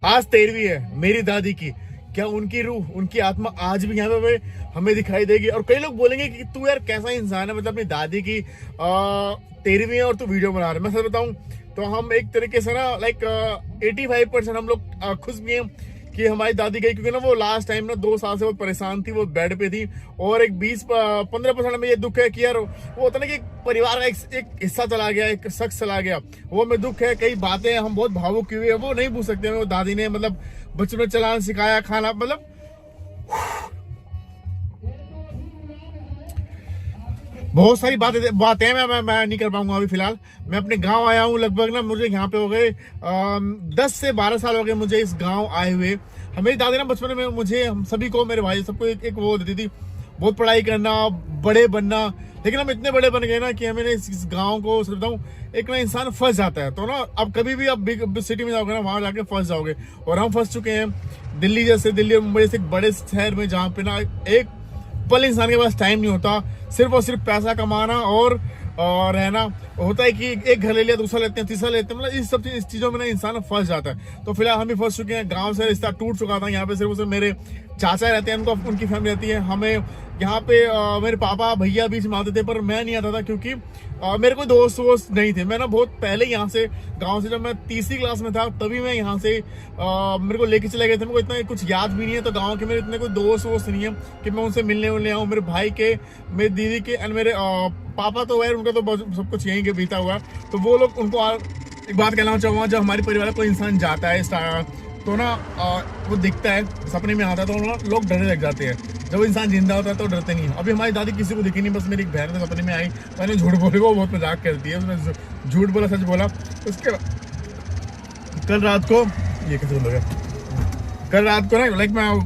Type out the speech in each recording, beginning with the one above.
आज 13वीं है मेरी दादी की। क्या उनकी रूह, उनकी आत्मा आज भी यहाँ पे हमें दिखाई देगी? और कई लोग बोलेंगे कि तू यार कैसा इंसान है, मतलब अपनी दादी की 13वीं है और तू वीडियो बना रहा है। मैं सच बताऊं तो हम एक तरीके से ना लाइक 85% हम लोग खुश भी हैं कि हमारी दादी गई, क्योंकि ना वो लास्ट टाइम ना 2 साल से बहुत परेशान थी, वो बेड पे थी। और एक 20-15% में ये दुख है कि यार वो होता ना कि परिवार का एक हिस्सा चला गया, एक शख्स चला गया, वो में दुख है। कई बातें हम बहुत भावुक हुए हैं, वो नहीं पूछ सकते। वो दादी ने मतलब बचपन में चलाना सिखाया, खाना, मतलब बहुत सारी बातें हैं। मैं नहीं कर पाऊंगा अभी फिलहाल। मैं अपने गांव आया हूँ, लगभग ना मुझे यहाँ पे हो गए 10 से 12 साल हो गए मुझे इस गांव आए हुए। मेरी दादी ना बचपन में मुझे, हम सभी को, मेरे भाई सबको एक वो देती थी, बहुत पढ़ाई करना, बड़े बनना। लेकिन हम इतने बड़े बन गए ना कि हमें इस गाँव को सच बताऊं, एक ना इंसान फंस जाता है। तो ना अब कभी भी आप बिग सिटी में जाओगे ना, वहां जाके फंस जाओगे। और हम फंस चुके हैं दिल्ली और मुंबई जैसे बड़े शहर में, जहाँ पे ना एक पल इंसान के पास टाइम नहीं होता, सिर्फ और सिर्फ पैसा कमाना और रहना होता है। कि एक घर ले लिया, दूसरा लेते हैं, तीसरा लेते हैं, मतलब इस चीजों में ना इंसान फंस जाता है। तो फिलहाल हम भी फंस चुके हैं। गांव से रिश्ता टूट चुका था। यहाँ पे सिर्फ मेरे चाचा रहते हैं, उनकी फैमिली रहती है। हमें यहाँ पे मेरे पापा भैया बीच में आते थे, पर मैं नहीं आता था क्योंकि मेरे कोई दोस्त नहीं थे। मैं ना बहुत पहले यहाँ से, गांव से, जब मैं 3री क्लास में था तभी मैं यहाँ से मेरे को लेके चले गए थे। मेरे को इतना कुछ याद भी नहीं है। तो गांव के मेरे इतने कोई दोस्त नहीं है कि मैं उनसे मिलने आऊँ। मेरे भाई के, मेरी दीदी के एंड मेरे पापा तो है, उनका तो सब कुछ यहीं के बीता हुआ है। तो वो लोग, उनको एक बात कहना चाहूँगा, जब हमारे परिवार का कोई इंसान जाता है तो ना वो दिखता है, सपने में आता है, तो ना लोग डरने लग जाते हैं। जब इंसान जिंदा होता है तो डरते नहीं। अभी हमारी दादी किसी को दिखी नहीं, बस मेरी एक बहन ने सपने में आई, मैंने झूठ बोले, वो बहुत मजाक करती है, उसने झूठ बोला सच बोला। उसके कल रात को, ये कैसे बोल गया, कल रात को ना लाइक मैं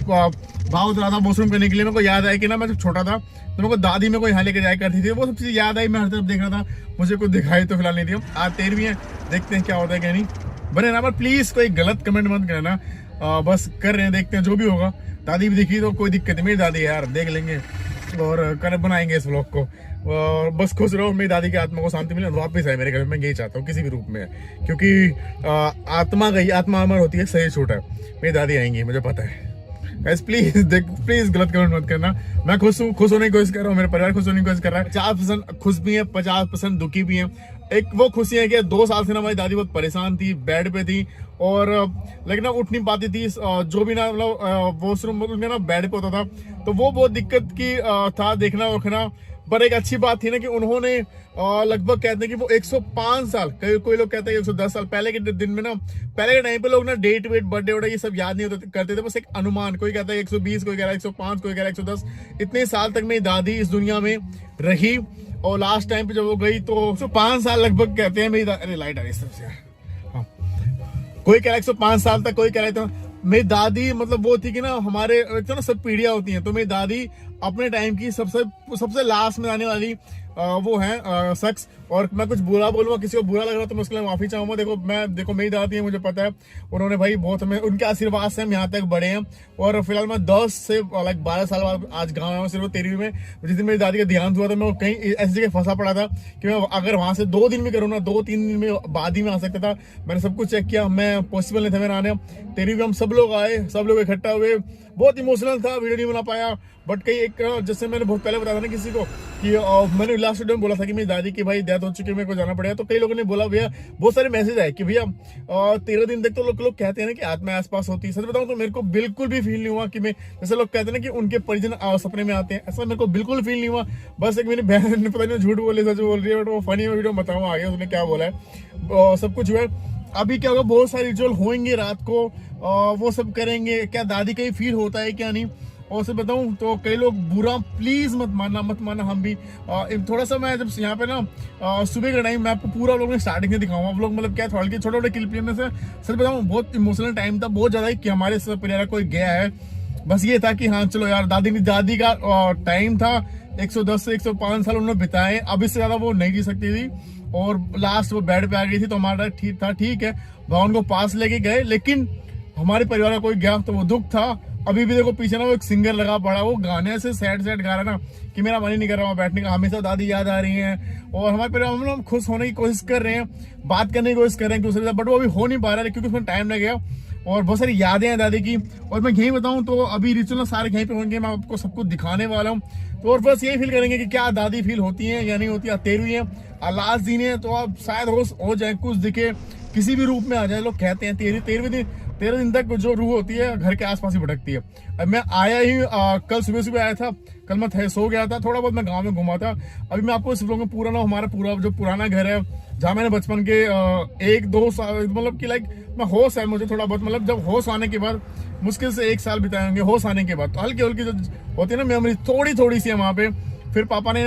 भाव उतरा था वॉशरूम करने के लिए। मेरे को याद आया कि ना मैं जब छोटा था तो मेरे को दादी में कोई यहाँ लेके जाया करती थी, वो सब चीज़ याद आई। मैं हर तरफ देख रहा था, मुझे कुछ दिखाई तो फिलहाल नहीं दी। आज 13वीं है, देखते हैं क्या होता है क्या नहीं। बने ना, पर प्लीज कोई गलत कमेंट मत करना। बस कर रहे हैं, देखते हैं जो भी होगा। दादी भी दिखी तो कोई दिक्कत नहीं, मेरी दादी है यार, देख लेंगे और कर बनाएंगे इस व्लॉग को। और बस खुश रहो, मेरी दादी की आत्मा को शांति मिले, वापस आए मेरे घर में। मैं यही चाहता हूँ किसी भी रूप में, क्योंकि आत्मा गई, आत्मा अमर होती है, सही छूटा है। मेरी दादी आएंगी, मुझे पता है। गाइस प्लीज गलत कमेंट मत करना। मैं खुश हूँ, खुश होने की कोशिश कर रहा हूँ, मेरा परिवार खुश होने की कोशिश कर रहा है। 50% खुश भी है, 50% दुखी भी है। एक वो खुशी है कि 2 साल से ना हमारी दादी बहुत परेशान थी, बेड पे थी और लेकिन ना उठ नहीं पाती थी। जो भी ना मतलब वॉशरूम में ना बेड पे होता था, तो वो बहुत दिक्कत की था देखना रखना। पर एक अच्छी बात थी ना कि उन्होंने लगभग कहते हैं कि वो 105 साल, कोई लोग कहते हैं 110 साल पहले के दिन में ना, पहले के टाइम पे लोग ना डेट वेट बर्थडे वर्थडे ये सब याद नहीं होते करते थे, बस एक अनुमान। कोई कहता है 120, कोई कह रहा है 105, कोई कह रहा है 110। इतने साल तक मेरी दादी इस दुनिया में रही। और लास्ट टाइम पे जब वो गई तो 105 साल लगभग कहते हैं मेरी अरे लाइट आ रही है। हाँ, कोई कह रहा है 105 साल तक, कोई कह रहा है। मेरी दादी मतलब वो थी कि ना, हमारे तो ना सब पीढ़ियां होती हैं, तो मेरी दादी अपने टाइम की सबसे लास्ट में आने वाली वो है शख्स। और मैं कुछ बुरा बोलूंगा, किसी को बुरा लग रहा तो मैं उसके लिए माफी चाहूंगा। देखो मेरी दादी है, मुझे पता है, उन्होंने भाई बहुत हमें, उनके आशीर्वाद से हम यहाँ तक बढ़े हैं। और फिलहाल मैं 10 से 12 साल बाद आज गाँव आया हूँ, सिर्फ 13वीं में। जिस दिन मेरी दादी का देहांत हुआ था, मैं कहीं ऐसी जगह फंसा पड़ा था कि मैं अगर वहां से 2 दिन में करूँ ना, 2-3 दिन में बाद ही में आ सकता था। मैंने सब कुछ चेक किया, मैं पॉसिबल नहीं था मेरा आने। 13वीं में हम सब लोग आए, सब लोग इकट्ठा हुए। बहुत इमोशनल था, वीडियो नहीं बना पाया। बट कई एक, जैसे मैंने बहुत पहले बताया था ना किसी को कि मैंने लास्ट वीडियो में बोला था कि मेरी दादी की भाई डेथ हो चुकी है, मेरे को जाना पड़ेगा। तो कई लोगों ने बोला भैया, बहुत सारे मैसेज आए कि भैया 13 दिन तक तो लोग कहते हैं ना कि आत्मा आसपास होती है। सच बताऊं तो मेरे को बिल्कुल भी फील नहीं हुआ कि मैं, जैसे लोग कहते हैं ना कि उनके परिजन सपने में आते हैं, ऐसा मेरे को बिल्कुल फील नहीं हुआ। बस एक मेरी बहन ने पता नहीं झूठ बोले सच बोल रही है, बट वो फनी वीडियो बताऊँ आगे उसने क्या बोला है। सब कुछ हुआ है। अभी क्या होगा, बहुत सारे रिचुअल होंगे रात को, वो सब करेंगे। क्या दादी का ही फील होता है क्या नहीं? और से बताऊं तो कई लोग बुरा प्लीज मत मानना। हम भी थोड़ा सा, मैं जब यहाँ पे ना सुबह का टाइम, मैं आपको पूरा लोग स्टार्टिंग से दिखाऊंगा। आप लोग मतलब क्या थोड़ा के छोटे क्लिप में से सच बताऊं, बहुत इमोशनल टाइम था, बहुत ज्यादा कि हमारे परिवार कोई गया है। बस ये था कि हाँ चलो यार, दादी का टाइम था, 110 से 105 साल उन्होंने बिताए, अब इससे ज्यादा वो नहीं जी सकती थी। और लास्ट वो बेड पे आ गई थी, तो हमारा ठीक है, भगवान को पास लेके गए। लेकिन हमारे परिवार का कोई गया तो वो दुख था। अभी भी देखो पीछे ना वो एक सिंगर लगा पड़ा, वो गाने से सैड गा रहा है ना कि मेरा मन ही नहीं कर रहा वहाँ बैठने का। हमेशा दादी याद आ रही है और हमारे परिवार में हम खुश होने की कोशिश कर रहे हैं, बात करने की कोशिश कर रहे हैं एक दूसरे से, बट वो अभी हो नहीं पा रहा है क्योंकि उसमें टाइम लगेगा। और बहुत सारी यादें हैं दादी की। और मैं यही बताऊं तो अभी रिचुअल सारे यहीं पे होंगे, मैं आपको सब कुछ दिखाने वाला हूँ। तो और बस यही फील करेंगे कि क्या दादी फील होती हैं या नहीं होती है। 13वीं है, लास्ट दिन है, तो आप शायद हो जाए, कुछ दिखे, किसी भी रूप में आ जाए। लोग कहते हैं 13 दिन तक जो रूह होती है घर के आसपास ही भटकती है। अब मैं आया ही कल सुबह आया था, कल मैं सो गया था, थोड़ा बहुत मैं गांव में घुमा था। अभी मैं आपको इस लोगों में पूरा ना हमारा पूरा जो पुराना घर है जहाँ मैंने बचपन के 1-2 साल मतलब कि लाइक मैं होश है मुझे थोड़ा बहुत, मतलब जब होश आने के बाद मुश्किल से 1 साल बिताए होंगे होश आने के बाद, तो हल्की हल्की जो होती है ना मेमोरी थोड़ी सी है वहाँ पे। फिर पापा ने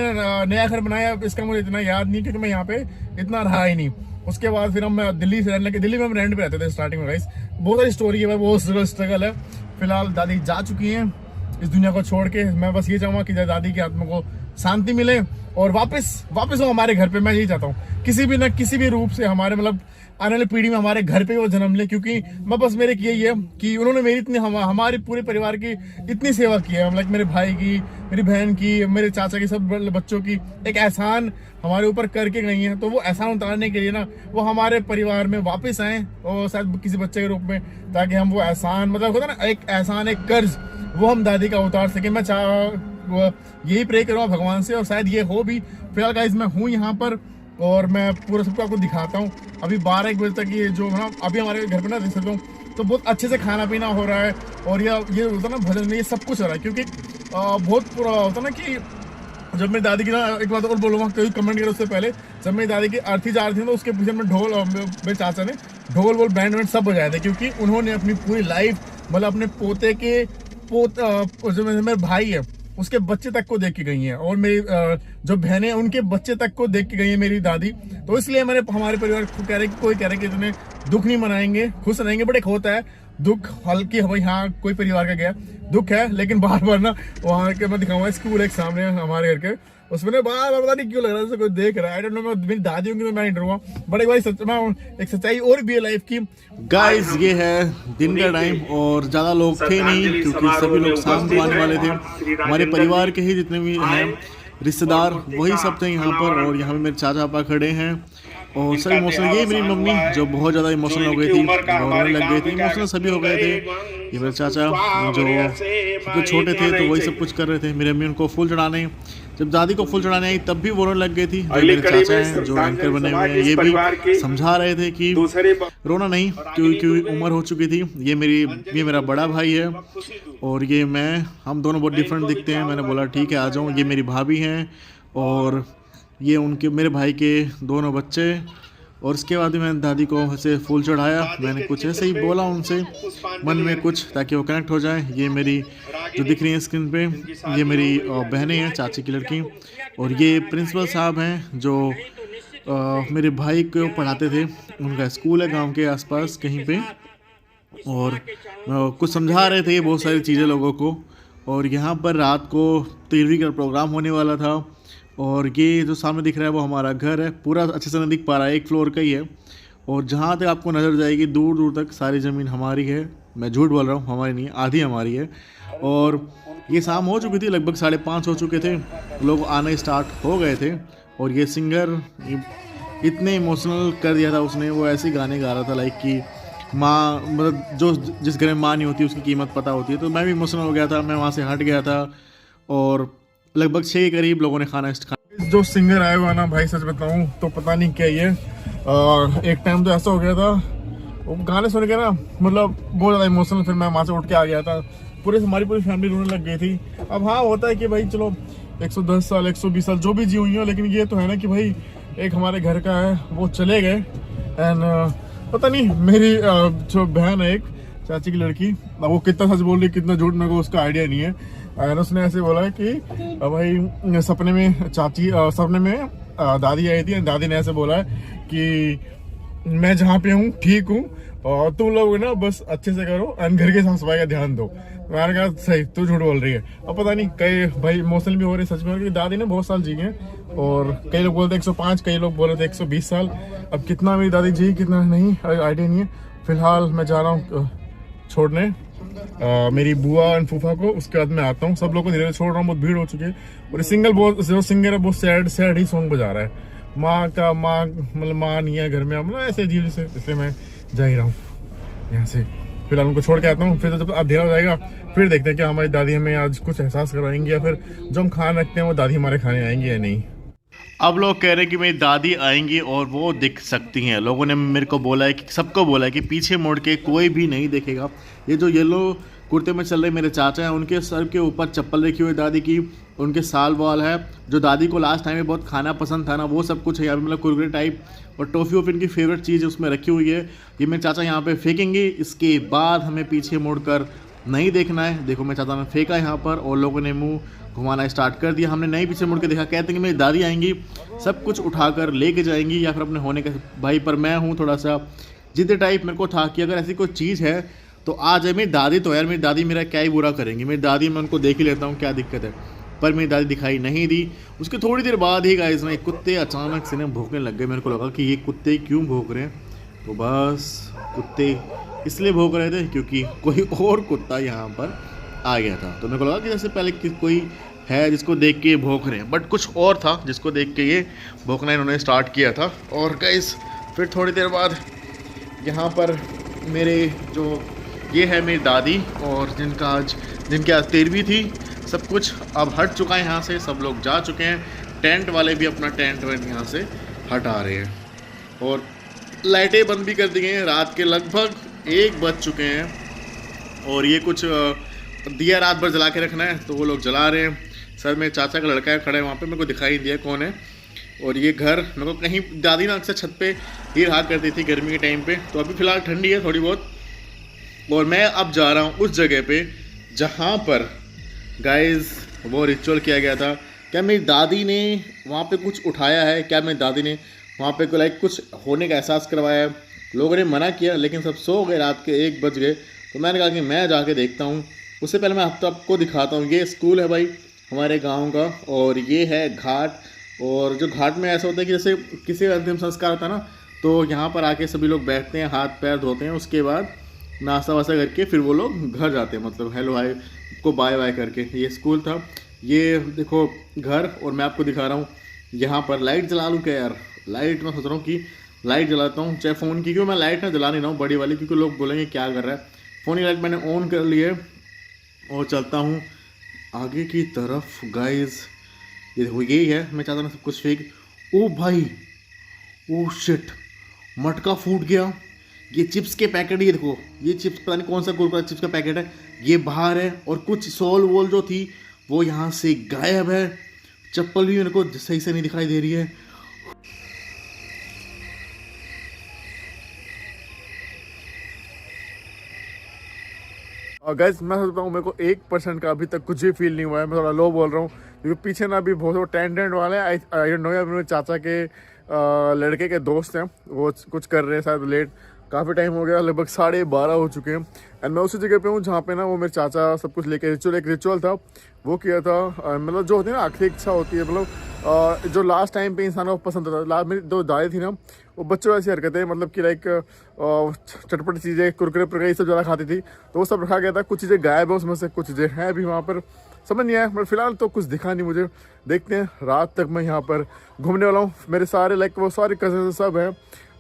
नया घर बनाया, इसका मुझे इतना याद नहीं क्योंकि मैं यहाँ पे इतना रहा ही नहीं। उसके बाद फिर हम दिल्ली से रहने लगे। दिल्ली में हम रेंट पे रहते थे स्टार्टिंग में गाइस। बहुत सारी स्टोरी है, बहुत स्ट्रगल है। फिलहाल दादी जा चुकी हैं इस दुनिया को छोड़ के। मैं बस ये चाहूंगा कि दादी की आत्मा को शांति मिले और वापस वो हमारे घर पे। मैं यही चाहता हूँ किसी भी रूप से हमारे मतलब आने वाली पीढ़ी में हमारे घर पे वो जन्म ले, क्योंकि मैं बस मेरे यही है कि उन्होंने मेरी इतनी हमारे पूरे परिवार की इतनी सेवा की है, लाइक मेरे भाई की, मेरी बहन की, मेरे चाचा की, सब बच्चों की एक एहसान हमारे ऊपर करके गई है। तो वो एहसान उतारने के लिए ना वो हमारे परिवार में वापस आए और शायद किसी बच्चे के रूप में, ताकि हम वो एहसान मतलब होता है ना एक एहसान एक कर्ज वो हम दादी का उतार सके। मैं यही प्रे करूँगा भगवान से और शायद ये हो भी। फिलहाल गाइस मैं हूँ यहाँ पर और मैं पूरा सबको आपको दिखाता हूँ। अभी 12-1 बजे तक ये जो ना अभी हमारे घर पे ना देख सकता हूँ, तो बहुत अच्छे से खाना पीना हो रहा है। और ये होता ना भजन में ये सब कुछ हो रहा है, क्योंकि बहुत पूरा होता ना कि जब मेरी दादी की ना एक बात और बोलूँगा, कोई कमेंट करे उससे पहले, जब मेरी दादी की अर्थी जा रही थी तो उसके पीछे में ढोल, मेरे चाचा ने ढोल बैंड सब बजाए थे, क्योंकि उन्होंने अपनी पूरी लाइफ मतलब अपने पोते के जो मेरे भाई है उसके बच्चे तक को देख के गई हैं, और मेरी जो बहनें उनके बच्चे तक को देख के गई है मेरी दादी। तो इसलिए मैंने हमारे परिवार को कह रहे कि कोई कह रहे कि इतने दुख नहीं मनाएंगे, खुश रहेंगे, बट एक होता है दुख हल्की। भाई हाँ कोई परिवार का गया दुख है, लेकिन बार बार ना वहाँ के मैं दिखाऊंगा स्कूल एक सामने हमारे घर के, उसमें बार बार पता नहीं क्यों लग रहा है जैसे कोई देख रहा है। आई डोंट नो, मैं मेरी दादी होंगी तो मैं नहीं डरूंगा, बट एक बार एक सच्चाई और भी है लाइफ की। गाइस ये है दिन का टाइम और ज़्यादा लोग थे नहीं, क्योंकि सभी लोग शाम को आने वाले थे। हमारे परिवार के ही जितने भी हैं रिश्तेदार वही सब थे यहाँ पर, और यहाँ पे मेरे चाचा पापा खड़े हैं और सब इमोशनल। ये मेरी मम्मी जो बहुत ज़्यादा इमोशनल हो गई थी, रोने लग गई थी, इमोशनल सभी हो गए थे। ये मेरे चाचा जो छोटे थे तो वही सब कुछ कर रहे थे। मेरी मम्मी उनको फूल चढ़ाने, जब दादी को फूल चढ़ाने आई तब भी वो रोने लग गई थी। जो मेरे चाचा हैं जो एंकर बने हुए हैं ये भी समझा रहे थे कि रोना नहीं, क्योंकि उम्र हो चुकी थी। ये मेरा बड़ा भाई है और ये मैं, हम दोनों बहुत डिफरेंट दिखते हैं। मैंने बोला ठीक है आ जाऊँ। ये मेरी भाभी हैं और ये उनके मेरे भाई के दोनों बच्चे। और उसके बाद मैंने दादी को ऐसे फूल चढ़ाया, मैंने कुछ ऐसे ही बोला उनसे मन में कुछ, ताकि वो कनेक्ट हो जाए। ये मेरी जो दिख रही है स्क्रीन पे ये मेरी बहनें हैं, चाची की लड़की, और ये प्रिंसिपल साहब हैं जो मेरे भाई को पढ़ाते थे। उनका स्कूल है गांव के आसपास कहीं पे, और कुछ समझा रहे थे बहुत सारी चीज़ें लोगों को। और यहाँ पर रात को 13वीं का प्रोग्राम होने वाला था। और ये जो सामने दिख रहा है वो हमारा घर है, पूरा अच्छे से नहीं दिख पा रहा है, 1 फ्लोर का ही है। और जहाँ तक आपको नज़र जाएगी दूर दूर तक सारी ज़मीन हमारी है। मैं झूठ बोल रहा हूँ, हमारी नहीं, आधी हमारी है। और ये शाम हो चुकी थी, लगभग 5:30 हो चुके थे, लोग आने स्टार्ट हो गए थे। और ये सिंगर इतने इमोशनल कर दिया था उसने, वो ऐसे गाने गा रहा था लाइक कि माँ, मतलब जिस घर में माँ नहीं होती उसकी कीमत पता होती है। तो मैं भी इमोशनल हो गया था, मैं वहाँ से हट गया था। और लगभग 6 के करीब लोगों ने खाना जो सिंगर आया हुआ ना भाई, सच बताऊं तो पता नहीं क्या ये एक टाइम तो ऐसा हो गया था वो गाने सुन के ना, मतलब बहुत ज़्यादा इमोशनल। फिर मैं वहाँ से उठ के आ गया था, हमारी पूरी फैमिली रोने लग गई थी। अब हाँ होता है कि भाई चलो 110 साल 120 साल जो भी जी हुई हो, लेकिन ये तो है ना कि भाई एक हमारे घर का है वो चले गए। एंड पता नहीं मेरी जो बहन है एक चाची की लड़की, वो कितना सच बोल रही कितना झूठ, मेरे को उसका आइडिया नहीं है। और उसने ऐसे बोला कि भाई सपने में दादी आई थी, दादी ने ऐसे बोला है कि मैं जहाँ पे हूँ ठीक हूँ और तुम लोग ना बस अच्छे से करो एंड घर के साफ सफाई का ध्यान दो। मैंने कहा सही, तू झूठ बोल रही है। अब पता नहीं कई भाई इमोशनल भी हो रही सच में, क्योंकि दादी ने बहुत साल जी गए और कई लोग बोलते 105, कई लोग बोल रहे थे 120 साल। अब कितना मेरी दादी जी कितना नहीं आइडिया नहीं है। फिलहाल मैं जा रहा हूँ छोड़ने मेरी बुआ एंड फूफा को, उसके बाद मैं आता हूँ। सब लोग को धीरे धीरे छोड़ रहा हूँ, बहुत भीड़ हो चुकी है। और सिंगल जो सिंगर है बहुत सैड ही सॉन्ग बजा रहा है। माँ मतलब माँ नहीं है घर में, मतलब ऐसे अजीब से, इसलिए मैं जा ही रहा हूँ यहाँ से। फिलहाल उनको छोड़ के आता हूँ, फिर जब अंधेरा हो जाएगा फिर देखते हैं कि हमारी दादी हमें आज कुछ एहसास करवाएंगी या फिर जो हम खाना रखते हैं वो दादी हमारे खाने आएंगी या नहीं। अब लोग कह रहे हैं कि मेरी दादी आएंगी और वो दिख सकती हैं। लोगों ने मेरे को बोला है कि सबको बोला है कि पीछे मुड़ के कोई भी नहीं देखेगा। ये जो येलो कुर्ते में चल रहे मेरे चाचा हैं, उनके सर के ऊपर चप्पल रखी हुई है दादी की, उनके साल बाल है। जो दादी को लास्ट टाइम में बहुत खाना पसंद था ना, वो सब कुछ है यहाँ पे, मतलब कुरकुरे टाइप और टॉफ़ी वॉफ़ी इनकी फेवरेट चीज़ है उसमें रखी हुई है। ये मेरे चाचा यहाँ पे फेंकेंगे, इसके बाद हमें पीछे मुड़कर नहीं देखना है। देखो मेरे चाचा ने फेंका यहाँ पर और लोगों ने मुंह घुमाना स्टार्ट कर दिया। हमने नहीं पीछे मुड़ के देखा। कहते हैं कि मेरी दादी आएंगी, सब कुछ उठाकर लेके जाएंगी या फिर अपने होने के भाई। पर मैं हूँ थोड़ा सा जिद टाइप, मेरे को था कि अगर ऐसी कोई चीज़ है तो आ जाए। मेरी दादी तो यार, मेरी दादी मेरा क्या ही बुरा करेंगी। मेरी दादी मैं उनको देख ही लेता हूँ, क्या दिक्कत है। पर मेरी दादी दिखाई नहीं दी। उसके थोड़ी देर बाद ही गाइस ना कुत्ते अचानक से ना भौंकने लग गए। मेरे को लगा कि ये कुत्ते क्यों भौंक रहे हैं, तो बस कुत्ते इसलिए भौंक रहे थे क्योंकि कोई और कुत्ता यहाँ पर आ गया था। तो मेरे को लगा कि जैसे पहले कोई है जिसको देख के ये भौंक रहे हैं, बट कुछ और था जिसको देख के ये भौंकना इन्होंने स्टार्ट किया था। और गाइस फिर थोड़ी देर बाद यहाँ पर मेरे जो ये है मेरी दादी और जिनके आज 13वीं थी, सब कुछ अब हट चुका है यहाँ से, सब लोग जा चुके हैं। टेंट वाले भी अपना टेंट वेंट यहाँ से हटा रहे हैं और लाइटें बंद भी कर दी गई हैं। रात के लगभग 1 बज चुके हैं और ये कुछ दिया रात भर जला के रखना है तो वो लोग जला रहे हैं। सर मेरे चाचा का लड़का है खड़ा है वहाँ पे, मेरे को दिखाई दिया कौन है। और ये घर मेरे को कहीं दादी ना अक्सर छत पे ही रहा करती थी गर्मी के टाइम पे, तो अभी फ़िलहाल ठंडी है थोड़ी बहुत। और मैं अब जा रहा हूँ उस जगह पे जहाँ पर गाइस वो रिचुअल किया गया था। क्या मेरी दादी ने वहाँ पे कुछ उठाया है, क्या मेरी दादी ने वहाँ पे लाइक कुछ होने का एहसास करवाया है। लोगों ने मना किया लेकिन सब सो गए, रात के 1 बज गए। तो मैंने कहा कि मैं जाके देखता हूँ। उससे पहले मैं आपको दिखाता हूँ। ये स्कूल है भाई हमारे गांव का और ये है घाट। और जो घाट में ऐसा होता है कि जैसे किसी अंतिम संस्कार होता है ना, तो यहाँ पर आके सभी लोग बैठते हैं, हाथ पैर धोते हैं, उसके बाद नाश्ता वास्ता करके फिर वो लोग घर जाते हैं, मतलब हेलो हाय को बाय बाय करके। ये स्कूल था। ये देखो घर, और मैं आपको दिखा रहा हूँ यहाँ पर। लाइट जला लूँ क्या यार? लाइट मैं सोच रहा हूँ कि लाइट जलाता हूँ चाहे फ़ोन की, क्योंकि मैं लाइट ना जला नहीं रहा हूँ बड़ी वाली, क्योंकि लोग बोलेंगे क्या कर रहा है। फ़ोन की लाइट मैंने ऑन कर ली है और चलता हूँ आगे की तरफ। गाइस ये देखो यही है, मैं चाहता हूँ सब कुछ फेंक। ओ भाई, ओ शिट, मटका फूट गया। ये चिप्स के पैकेट, ये देखो ये चिप्स, पता नहीं कौन सा कुरकुरा चिप्स का पैकेट है, ये बाहर है। और कुछ सॉल वॉल जो थी वो यहाँ से गायब है। चप्पल भी मेरे को सही से नहीं दिखाई दे रही है। और गाइस मैं सोचता हूँ मेरे को 1% का अभी तक कुछ भी फील नहीं हुआ है। मैं थोड़ा लो बोल रहा हूँ क्योंकि पीछे ना अभी बहुत टेंट वाले हैं। आई डोंट नो यार, मेरे चाचा के लड़के के दोस्त हैं, वो कुछ कर रहे हैं शायद लेट। काफ़ी टाइम हो गया, लगभग 12:30 हो चुके हैं। एंड मैं उसी जगह पे हूँ जहाँ पे ना वो मेरे चाचा सब कुछ लेके एक रिचुअल था वो किया था। मतलब जो होती है ना आखिरी इच्छा होती है, मतलब जो लास्ट टाइम पे इंसान को पसंद था। मेरी दो दादी थी ना, वो बच्चों ऐसी हरकतें, मतलब कि लाइक चटपटी चीज़ें, कुरकुरे ये सब ज़्यादा खाती थी, तो वो सब रखा गया था। कुछ चीज़ें गायब है उसमें से, कुछ चीज़ें हैं अभी वहाँ पर, समझ नहीं आया। बट फिलहाल तो कुछ दिखा नहीं मुझे, देखते हैं। रात तक मैं यहाँ पर घूमने वाला हूँ। मेरे सारे लाइक वो सारे कज़न सब हैं,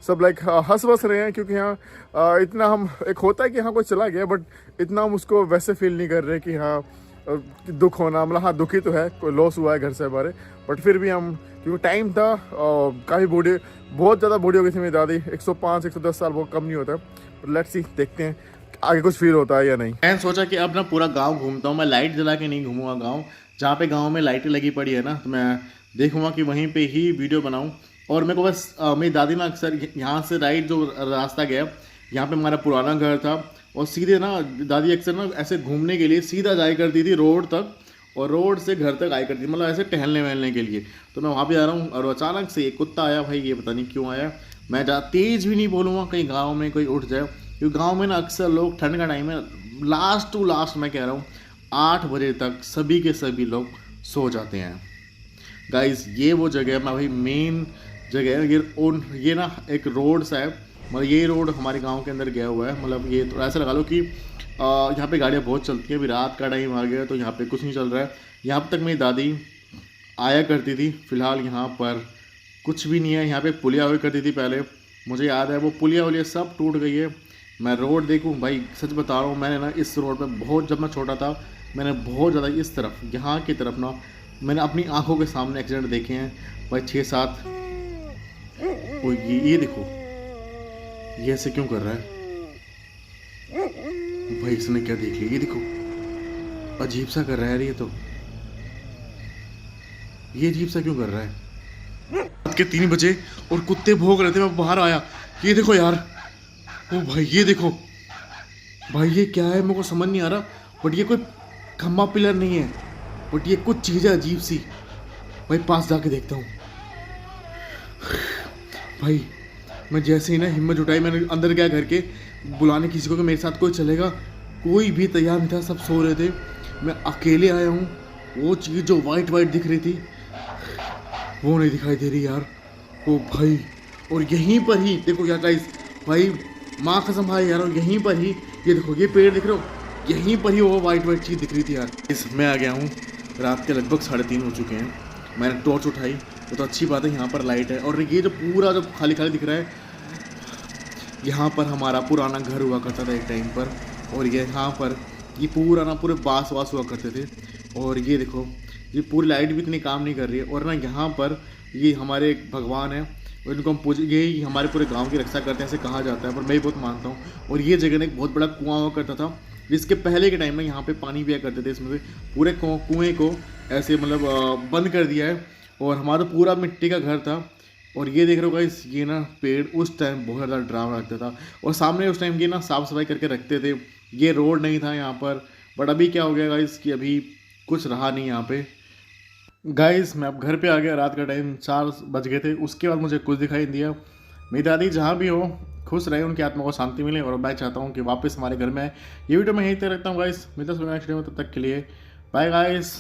सब लाइक हंस बस रहे हैं क्योंकि यहाँ इतना हम, एक होता है कि हाँ कोई चला गया, बट इतना हम उसको वैसे फील नहीं कर रहे कि हाँ दुख होना, मतलब हाँ दुखी तो है, कोई लॉस हुआ है घर से हमारे, बट फिर भी हम, क्योंकि टाइम था काफ़ी बूढ़े, बहुत ज़्यादा बूढ़ी हो गई थी मेरी दादी। 105-110 साल बहुत कम नहीं होता है। बट लेट्स सी, देखते हैं आगे कुछ फील होता है या नहीं। मैंने सोचा कि अब ना पूरा गांव घूमता हूँ। मैं लाइट जला के नहीं घूमूंगा गांव, जहाँ पे गांव में लाइटें लगी पड़ी है ना, तो मैं देखूंगा कि वहीं पे ही वीडियो बनाऊं। और मेरे को बस मेरी दादी ना अक्सर यहाँ से राइट जो रास्ता गया, यहाँ पे हमारा पुराना घर था, और सीधे ना दादी अक्सर ना ऐसे घूमने के लिए सीधा जाया करती थी रोड तक, और रोड से घर तक आया करती थी, मतलब ऐसे टहलने वहलने के लिए। तो मैं वहाँ पे जा रहा हूँ और अचानक से एक कुत्ता आया भाई, ये पता नहीं क्यों आया। मैं तेज़ भी नहीं बोलूँगा कहीं गाँव में कोई उठ जाए, क्योंकि गाँव में ना अक्सर लोग, ठंड का टाइम है, लास्ट टू लास्ट मैं कह रहा हूँ 8 बजे तक सभी के सभी लोग सो जाते हैं। गाइस ये वो जगह है, मैं भाई मेन जगह है। ये ना एक रोड सा है, मतलब ये रोड हमारे गांव के अंदर गया हुआ है। मतलब ये थोड़ा ऐसा लगा लो कि यहाँ पे गाड़ियाँ बहुत चलती हैं। अभी रात का टाइम आ गया तो यहाँ पे कुछ नहीं चल रहा है। यहाँ तक मेरी दादी आया करती थी, फ़िलहाल यहाँ पर कुछ भी नहीं है। यहाँ पे पुलिया हुई करती थी पहले, मुझे याद है। वो पुलिया वुलिया सब टूट गई है। मैं रोड देखूं भाई, सच बता रहा हूँ, मैंने ना इस रोड पे बहुत, जब मैं छोटा था मैंने बहुत ज़्यादा इस तरफ, यहाँ की तरफ ना मैंने अपनी आंखों के सामने एक्सीडेंट देखे हैं भाई 6-7। ओ ये देखो, ये ऐसे क्यों कर रहा है भाई, इसने क्या देख लिया, ये देखो अजीब सा कर रहा है यार, ये अजीब सा क्यों कर रहा है। रात के 3 बजे और कुत्ते भौंक रहे थे, मैं बाहर आया, ये देखो यार, ओ भाई ये देखो भाई, ये क्या है मेरे को समझ नहीं आ रहा, बट ये कोई खम्बा पिलर नहीं है, बट ये कुछ चीज़ है अजीब सी। भाई पास जाके देखता हूँ भाई। मैं जैसे ही ना हिम्मत जुटाई, मैंने अंदर गया घर के, बुलाने किसी को कि मेरे साथ कोई चलेगा, कोई भी तैयार नहीं था, सब सो रहे थे, मैं अकेले आया हूँ। वो चीज़ जो वाइट वाइट दिख रही थी वो नहीं दिखाई दे रही यार, ओ भाई। और यहीं पर ही देखो यार गाइस, भाई माँ कसम भाई यार, और यहीं पर ही ये देखो, ये पेड़ दिख रहे हो, यहीं पर ही वो वाइट वाइट चीज़ दिख रही थी यार। मैं आ गया हूँ, रात के लगभग 3:30 हो चुके हैं। मैंने टॉर्च उठाई, वो तो अच्छी बात है, यहाँ पर लाइट है। और ये जो पूरा जो खाली खाली दिख रहा है, यहाँ पर हमारा पुराना घर हुआ करता था एक टाइम पर, और ये यहाँ पर ये पूरा ना पूरे बाँस वास हुआ करते थे। और ये देखो, ये पूरी लाइट भी इतनी काम नहीं कर रही है। और ना यहाँ पर ये हमारे एक भगवान है, और इनको हम पूज, यही हमारे पूरे गांव की रक्षा करते हैं, ऐसे कहा जाता है, पर मैं भी बहुत मानता हूँ। और ये जगह ना एक बहुत बड़ा कुआं हुआ करता था, जिसके पहले के टाइम में यहाँ पे पानी पिया करते थे, इसमें से पूरे कुएँ को ऐसे मतलब बंद कर दिया है। और हमारा पूरा मिट्टी का घर था। और ये देख रहे हो गाइस, ये ना पेड़ उस टाइम बहुत ज़्यादा ड्रामा रखता था, और सामने उस टाइम की ना साफ़ सफाई करके रखते थे। ये रोड नहीं था यहाँ पर, बट अभी क्या हो गया गाइस कि अभी कुछ रहा नहीं यहाँ पे। गाइस मैं अब घर पे आ गया, रात का टाइम 4 बज गए थे। उसके बाद मुझे कुछ दिखाई नहीं दिया। मेरी दादी जहाँ भी हो खुश रहे, उनकी आत्मा को शांति मिले, और मैं चाहता हूँ कि वापस हमारे घर में आए। ये वीडियो मैं यहीं तक रखता हूँ गाइस, मिलता हूँ नेक्स्ट वीडियो में, तब तक के लिए बाय गाइस।